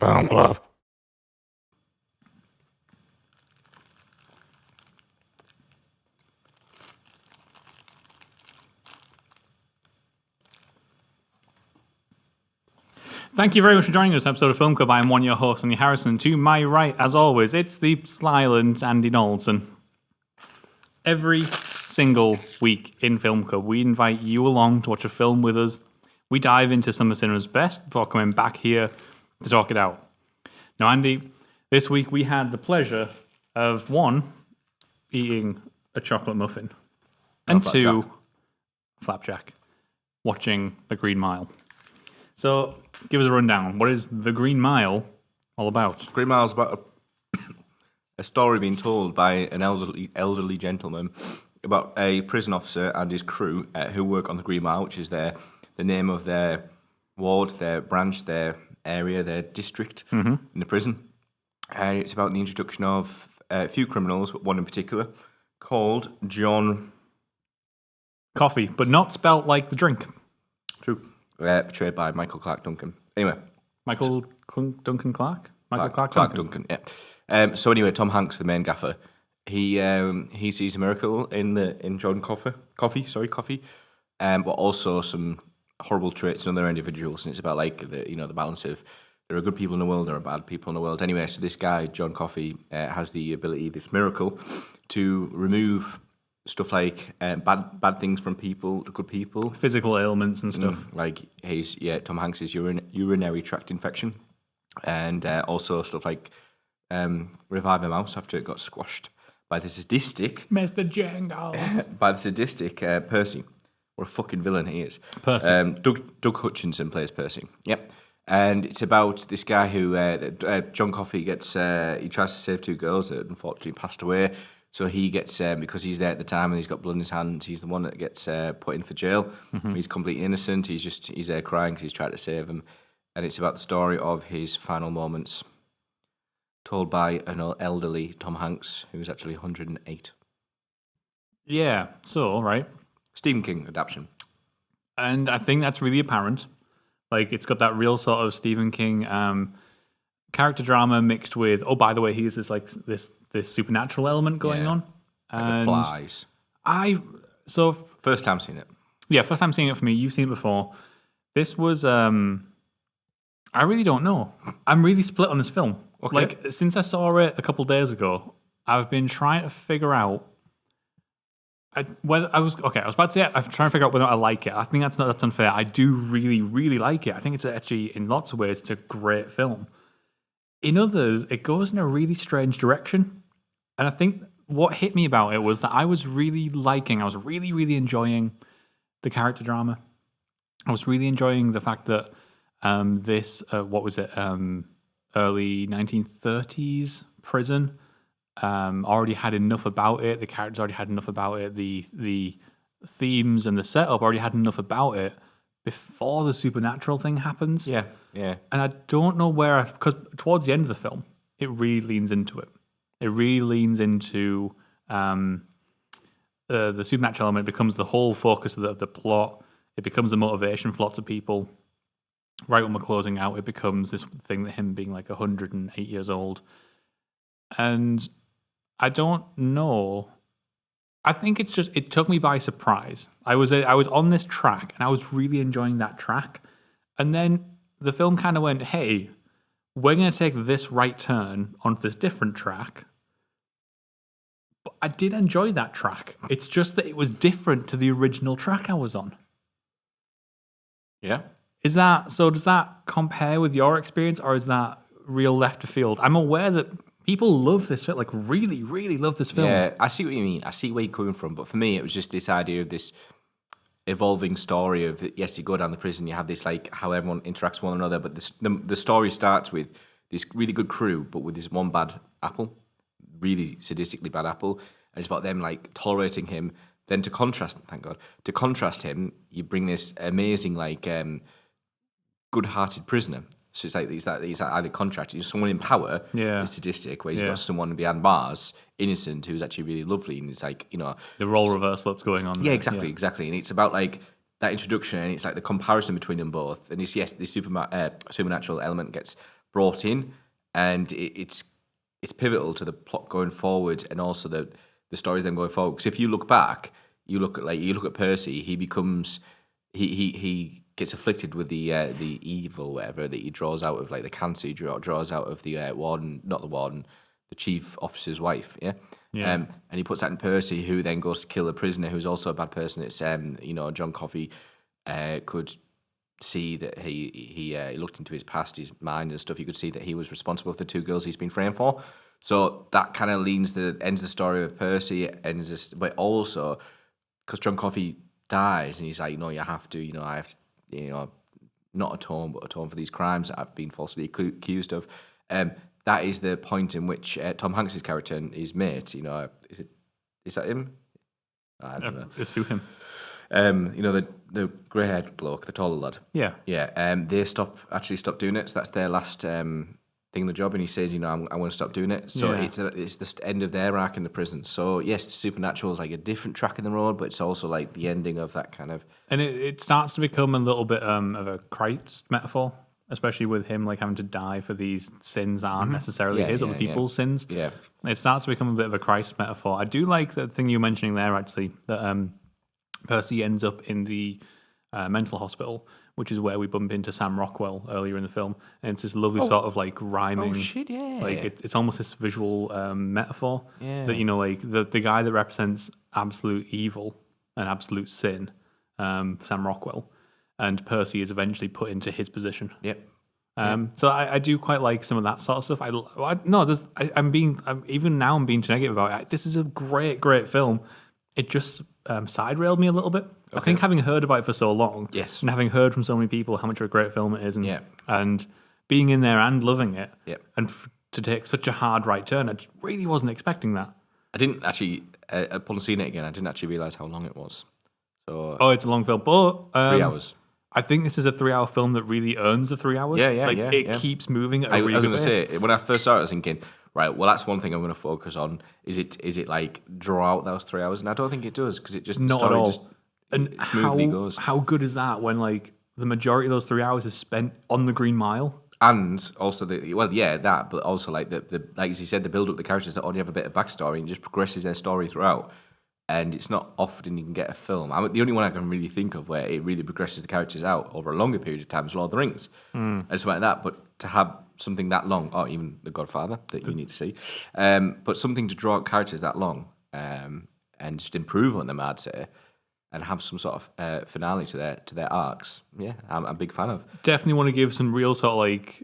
Film Club. Thank you very much for joining us, episode of Film Club. I am one of your hosts, Andy Harrison. To my right, as always, it's the silent Andy Knowlton. Every single week in Film Club, we invite you along to watch a film with us. We dive into some of cinema's best before coming back here to talk it out. Now, Andy, this week we had the pleasure of, one, eating a chocolate muffin, and two, flapjack, watching The Green Mile. So, give us a rundown. What is The Green Mile all about? Green Mile's about a story being told by an elderly gentleman about a prison officer and his crew who work on the Green Mile, which is the name of their ward, their branch, their area, their district in the prison. And it's about the introduction of a few criminals, but one in particular, called John... Coffee, but not spelt like the drink. True. Portrayed by Michael Clark Duncan. Anyway. Michael Duncan Clark? Clark Duncan, yeah. So anyway, Tom Hanks, the main gaffer, he sees a miracle in John Coffee, but also some horrible traits in other individuals, and it's about like the balance of there are good people in the world, there are bad people in the world. Anyway, so this guy John Coffey has the ability, this miracle, to remove stuff like bad things from people to good people, physical ailments and stuff. Like Tom Hanks's urinary tract infection, and also stuff like revive a mouse after it got squashed by the sadistic Mr. Jangles. By the sadistic Percy. What a fucking villain he is. Percy. Doug Hutchinson plays Percy. Yep. And it's about this guy who John Coffey gets. He tries to save two girls that unfortunately passed away. So he gets, because he's there at the time and he's got blood in his hands, he's the one that gets put in for jail. He's completely innocent. He's there crying because he's trying to save him. And it's about the story of his final moments, told by an elderly Tom Hanks, who's actually 108. Yeah, so, right. Stephen King adaptation. And I think that's really apparent. Like, it's got that real sort of Stephen King character drama mixed with, oh, by the way, here's this supernatural element going on. And the flies. First time seeing it. Yeah, first time seeing it for me. You've seen it before. This was, I really don't know. I'm really split on this film. Okay. Like, since I saw it a couple of days ago, I've been trying to figure out I was about to say I'm trying to figure out whether I like it. I think that's unfair. I do really, really like it. I think it's actually, in lots of ways, it's a great film. In others, it goes in a really strange direction. And I think what hit me about it was that I was really, really enjoying the character drama. I was really enjoying the fact that this, early 1930s prison already had enough about it. The characters already had enough about it. The themes and the setup already had enough about it before the supernatural thing happens. Yeah. And I don't know because towards the end of the film, it really leans into it. It really leans into the supernatural element. It becomes the whole focus of the plot. It becomes a motivation for lots of people. Right when we're closing out, it becomes this thing that him being like 108 years old. And I don't know. I think it's just, it took me by surprise. I was on this track and I was really enjoying that track. And then the film kind of went, hey, we're going to take this right turn onto this different track. But I did enjoy that track. It's just that it was different to the original track I was on. Yeah. Does that compare with your experience, or is that real left of field? I'm aware that people love this film, like really, really love this film. Yeah, I see what you mean. I see where you're coming from. But for me, it was just this idea of this evolving story of, yes, you go down the prison, you have this, like, how everyone interacts with one another. But the story starts with this really good crew, but with this one bad apple, really sadistically bad apple. And it's about them, like, tolerating him. Then to contrast him, you bring this amazing, like, good-hearted prisoner. So it's like he's either contracted, someone in power, is sadistic, where he's got someone behind bars, innocent, who's actually really lovely, and it's like, the role reversal that's going on. Yeah, exactly. And it's about like that introduction, and it's like the comparison between them both, and it's, yes, the supernatural element gets brought in, and it's pivotal to the plot going forward, and also the stories then going forward. Because if you look back, you look at Percy, he becomes he gets afflicted with the evil, whatever, that he draws out of, like the cancer he draws out of the warden, not the warden, the chief officer's wife, yeah. And he puts that in Percy, who then goes to kill a prisoner who's also a bad person. It's John Coffey could see that he looked into his past, his mind and stuff. You could see that he was responsible for the 2 girls he's been framed for. So that kind of ends the story of Percy, but also because John Coffey dies, and he's like, no, you have to, I have to, not atone, but atone for these crimes that I've been falsely accused of. That is the point in which Tom Hanks' character and his mate, is that him? I don't know. It's who him. The grey-haired bloke, the taller lad. Yeah. Yeah. They stop doing it. So that's their last thing in the job, and he says, I'm going to stop doing it. So it's the end of their arc in the prison. So yes, Supernatural is like a different track in the road, but it's also like the ending of that kind of. And it starts to become a little bit of a Christ metaphor, especially with him like having to die for these sins that aren't necessarily his, other people's sins. Yeah. It starts to become a bit of a Christ metaphor. I do like the thing you were mentioning there, actually, that Percy ends up in the mental hospital, which is where we bump into Sam Rockwell earlier in the film, and it's this lovely sort of like rhyming. Oh shit! Yeah. Like it's almost this visual metaphor that like the guy that represents absolute evil and absolute sin, Sam Rockwell, and Percy is eventually put into his position. Yep. So I do quite like some of that sort of stuff. I'm being too negative about it. This is a great film. It just side railed me a little bit. Okay. I think having heard about it for so long, yes, and having heard from so many people how much of a great film it is, and being in there and loving it, and to take such a hard right turn, I just really wasn't expecting that. I didn't actually, upon seeing it again, I didn't actually realise how long it was. So it's a long film, but 3 hours. I think this is a 3-hour film that really earns the 3 hours. It keeps moving at a really good pace. I was going to say, when I first started, I was thinking, right, well, that's one thing I'm going to focus on. Is it like draw out those 3 hours? And I don't think it does, because it just not the story at all. Just smoothly goes. How good is that when like the majority of those 3 hours is spent on the Green Mile? And also but also like the like as you said, the build up the characters that already have a bit of backstory and just progresses their story throughout. And it's not often you can get a film. The only one I can really think of where it really progresses the characters out over a longer period of time is Lord of the Rings. And something like that. But to have something that long, or even The Godfather that you need to see, but something to draw out characters that long and just improve on them, I'd say, and have some sort of finale to their arcs. Yeah, I'm a big fan of. Definitely want to give some real sort of like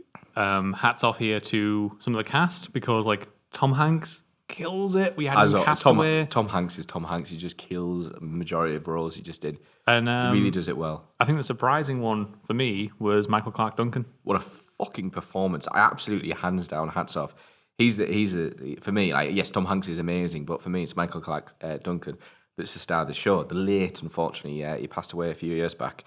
hats off here to some of the cast, because like Tom Hanks kills it. We had him cast away. Tom Hanks is Tom Hanks. He just kills the majority of roles he just did. And he really does it well. I think the surprising one for me was Michael Clarke Duncan. What a fucking performance! I absolutely hands down hats off. He's the for me. Like, yes, Tom Hanks is amazing, but for me, it's Michael Clarke Duncan that's the star of the show. The late, unfortunately, he passed away a few years back.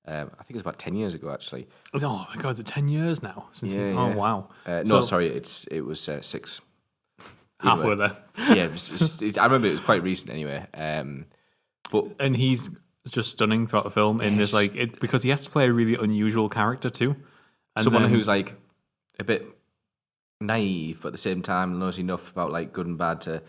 I think it was about 10 years ago, actually. Oh my god, is it 10 years now? Oh wow. No, sorry, it was 6. Halfway there. Yeah, I remember it was quite recent anyway. And he's just stunning throughout the film in this because he has to play a really unusual character too. And someone who's like a bit naive, but at the same time knows enough about like good and bad to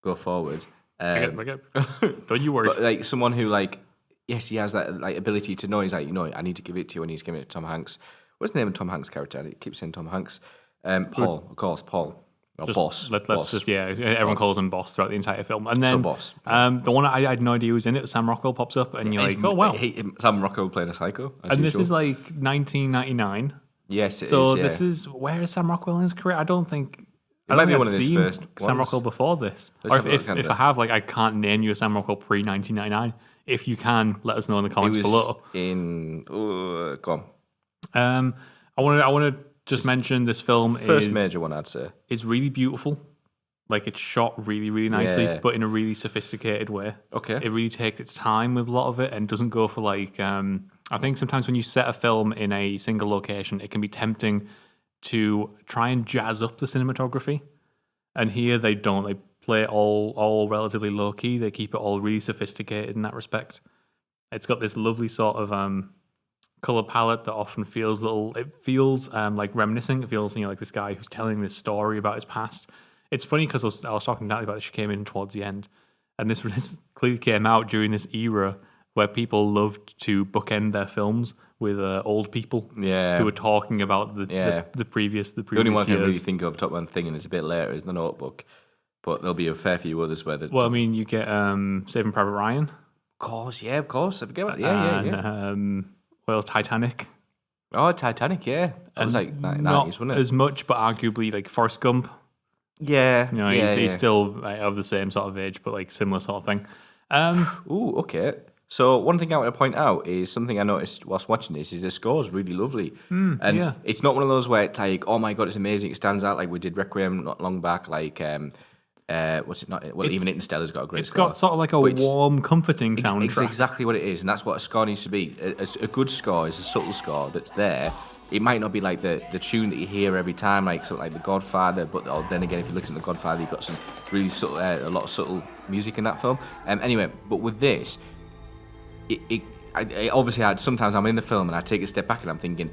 go forward. Don't you worry. But like someone who like, yes, he has that like ability to know. He's like, I need to give it to you, and he's giving it to Tom Hanks. What's the name of Tom Hanks' character? I keep saying Tom Hanks. Paul, of course, Paul. Boss. Everyone calls him Boss throughout the entire film. And then Boss. The one I had no idea who was in it, Sam Rockwell pops up, and you're like, oh wow. Sam Rockwell playing a psycho. And this is like 1999. Yes, it is. So this is, where is Sam Rockwell in his career? I don't think might be one of his first Sam Rockwell before this. Or if I have, like, I can't name you a Sam Rockwell pre-1999. If you can, let us know in the comments below. Go on. I want to just mention this film first major one, I'd say. Is really beautiful. Like, it's shot really, really nicely, but in a really sophisticated way. Okay. It really takes its time with a lot of it and doesn't go for like... I think sometimes when you set a film in a single location, it can be tempting to try and jazz up the cinematography. And here they don't. They play it all relatively low-key. They keep it all really sophisticated in that respect. It's got this lovely sort of color palette that often feels it feels like reminiscing. It feels, like this guy who's telling this story about his past. It's funny because I was talking to Natalie about this. She came in towards the end, and this clearly came out during this era where people loved to bookend their films with old people who were talking about the previous The only one I years. can really think of, Top Gun thing, and it's a bit later, is The Notebook. But there'll be a fair few others where... Well, I mean, you get Saving Private Ryan. Of course. I forget about that. Yeah. Well, Titanic. Oh, Titanic, yeah. That was like 90s, Not wasn't it? as much, but arguably like Forrest Gump. Yeah. He's still of the same sort of age, but like similar sort of thing. Ooh, okay. So one thing I want to point out is something I noticed whilst watching this is the score is really lovely. And it's not one of those where it's like, oh my God, it's amazing, it stands out, like we did Requiem not long back, like... what's it not? Well, even Interstellar's got a great score. It's got sort of like a warm, comforting soundtrack. It's exactly what it is, and that's what a score needs to be. A good score is a subtle score that's there. It might not be like the tune that you hear every time, like something like The Godfather, but then again, if you listen to The Godfather, you've got some really subtle, a lot of subtle music in that film. Anyway, but with this, I obviously, sometimes I'm in the film and I take a step back and I'm thinking,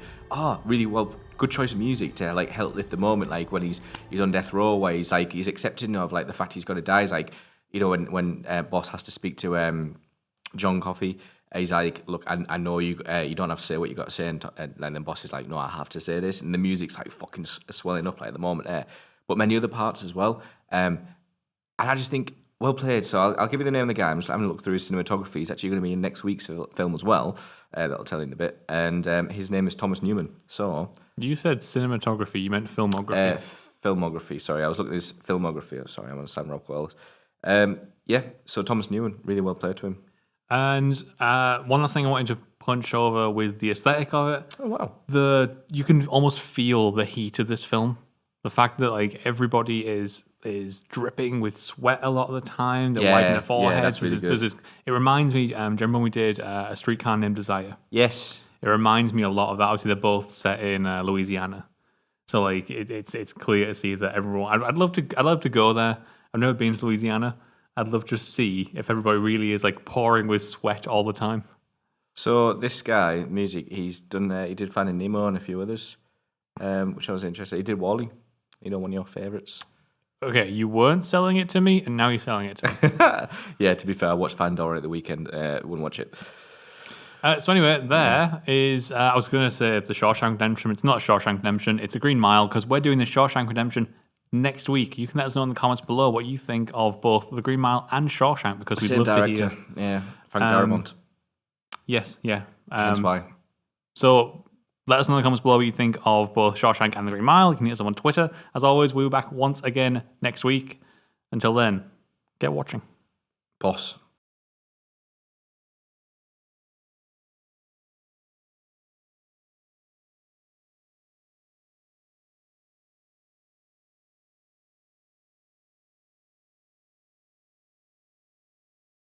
really well, good choice of music to like help lift the moment, like when he's on death row, where he's accepting of like the fact he's got to die. He's like, when Boss has to speak to John Coffey, he's like, look, I know you don't have to say what you got to say, and then Boss is like, no, I have to say this, and the music's like fucking swelling up like at the moment there, but many other parts as well, and I just think, well played. So I'll give you the name of the guy. I'm just having a look through his cinematography. He's actually going to be in next week's film as well. That'll tell you in a bit. And his name is Thomas Newman. So you said cinematography. You meant filmography. Filmography. Sorry, I was looking at his filmography. Sorry, I'm on Sam Rockwell's. So Thomas Newman, really well played to him. And one last thing I wanted to punch over with the aesthetic of it. Oh wow! You can almost feel the heat of this film. The fact that like everybody is dripping with sweat a lot of the time. They're wiping their foreheads. Yeah, that's really good. It reminds me, do you remember when we did A Streetcar Named Desire? Yes. It reminds me a lot of that. Obviously, they're both set in Louisiana. So like it's clear to see that everyone... I'd love to go there. I've never been to Louisiana. I'd love to see if everybody really is like pouring with sweat all the time. So this guy, music, he's done... he did Finding Nemo and a few others, which I was interested. He did WALL-E, one of your favourites. Okay, you weren't selling it to me, and now you're selling it to me. Yeah, to be fair, I watched Pandora at the weekend. Wouldn't watch it. So anyway, is... I was going to say The Shawshank Redemption. It's not Shawshank Redemption. It's A Green Mile, because we're doing The Shawshank Redemption next week. You can let us know in the comments below what you think of both The Green Mile and Shawshank, because we'd love director. to hear... Yeah, Frank Darabont. Yes, yeah. That's why. So... let us know in the comments below what you think of both Shawshank and The Green Mile. You can hit us up on Twitter. As always, we'll be back once again next week. Until then, get watching. Boss.